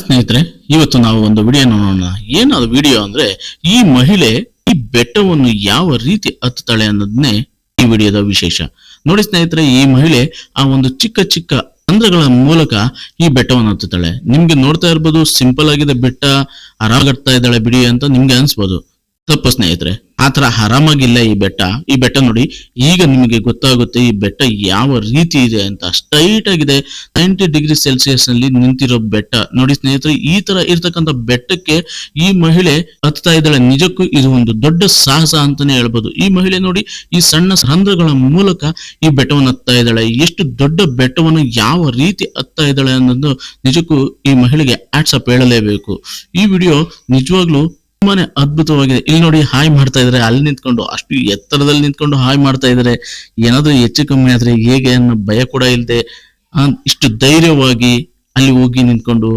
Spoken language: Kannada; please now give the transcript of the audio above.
ಸ್ನೇಹಿತರೆ, ಇವತ್ತು ನಾವು ಒಂದು ವಿಡಿಯೋ ನೋಡೋಣ. ಏನದು ವಿಡಿಯೋ ಅಂದ್ರೆ, ಈ ಮಹಿಳೆ ಈ ಬೆಟ್ಟವನ್ನು ಯಾವ ರೀತಿ ಹತ್ತುತ್ತಾಳೆ ಅನ್ನೋದನ್ನೇ ಈ ವಿಡಿಯೋದ ವಿಶೇಷ. ನೋಡಿ ಸ್ನೇಹಿತರೆ, ಈ ಮಹಿಳೆ ಆ ಒಂದು ಚಿಕ್ಕ ಚಿಕ್ಕ ರಂಧ್ರಗಳ ಮೂಲಕ ಈ ಬೆಟ್ಟವನ್ನು ಹತ್ತುತ್ತಾಳೆ. ನಿಮ್ಗೆ ನೋಡ್ತಾ ಇರ್ಬೋದು, ಸಿಂಪಲ್ ಆಗಿದೆ ಬೆಟ್ಟ, ಆರಾಮಾಗ್ತಾ ಇದ್ದಾಳೆ ಬಿಡಿ ಅಂತ ನಿಮ್ಗೆ ಅನ್ಸ್ಬೋದು. ತಪ್ಪು ಸ್ನೇಹಿತರೆ, ಆತರ ಆರಾಮಾಗಿಲ್ಲ ಈ ಬೆಟ್ಟ. ಈ ಬೆಟ್ಟ ನೋಡಿ, ಈಗ ನಿಮಗೆ ಗೊತ್ತಾಗುತ್ತೆ ಈ ಬೆಟ್ಟ ಯಾವ ರೀತಿ ಇದೆ ಅಂತ. ಸ್ಟ್ರೈಟ್ ಆಗಿದೆ, 90°C ನಲ್ಲಿ ನಿಂತಿರೋ ಬೆಟ್ಟ ನೋಡಿ ಸ್ನೇಹಿತರೆ. ಈ ತರ ಇರ್ತಕ್ಕಂಥ ಬೆಟ್ಟಕ್ಕೆ ಈ ಮಹಿಳೆ ಹತ್ತಾ ಇದ್ದಾಳೆ. ನಿಜಕ್ಕೂ ಇದು ಒಂದು ದೊಡ್ಡ ಸಾಹಸ ಅಂತಾನೆ ಹೇಳ್ಬೋದು. ಈ ಮಹಿಳೆ ನೋಡಿ, ಈ ಸಣ್ಣ ರಂಧ್ರಗಳ ಮೂಲಕ ಈ ಬೆಟ್ಟವನ್ನು ಹತ್ತಾ ಇದ್ದಾಳೆ. ಎಷ್ಟು ದೊಡ್ಡ ಬೆಟ್ಟವನ್ನು ಯಾವ ರೀತಿ ಹತ್ತಾ ಇದ್ದಾಳೆ ಅನ್ನೋದು ನಿಜಕ್ಕೂ ಈ ಮಹಿಳೆಗೆ ಹ್ಯಾಟ್ಸ್ ಆಫ್ ಹೇಳಲೇಬೇಕು. ಈ ವಿಡಿಯೋ ನಿಜವಾಗ್ಲೂ ತುಂಬಾನೇ ಅದ್ಭುತವಾಗಿದೆ. ಇಲ್ಲಿ ನೋಡಿ, ಹಾಯ್ ಮಾಡ್ತಾ ಇದಾರೆ, ಅಲ್ಲಿ ನಿಂತ್ಕೊಂಡು, ಅಷ್ಟು ಎತ್ತರದಲ್ಲಿ ನಿಂತ್ಕೊಂಡು ಹಾಯ್ ಮಾಡ್ತಾ ಇದಾರೆ. ಏನಾದ್ರೂ ಹೆಚ್ಚು ಕಮ್ಮಿ ಆದ್ರೆ ಹೇಗೆ ಅನ್ನೋ ಭಯ ಕೂಡ ಇಲ್ಲದೆ ಇಷ್ಟು ಧೈರ್ಯವಾಗಿ ಅಲ್ಲಿ ಹೋಗಿ ನಿಂತ್ಕೊಂಡು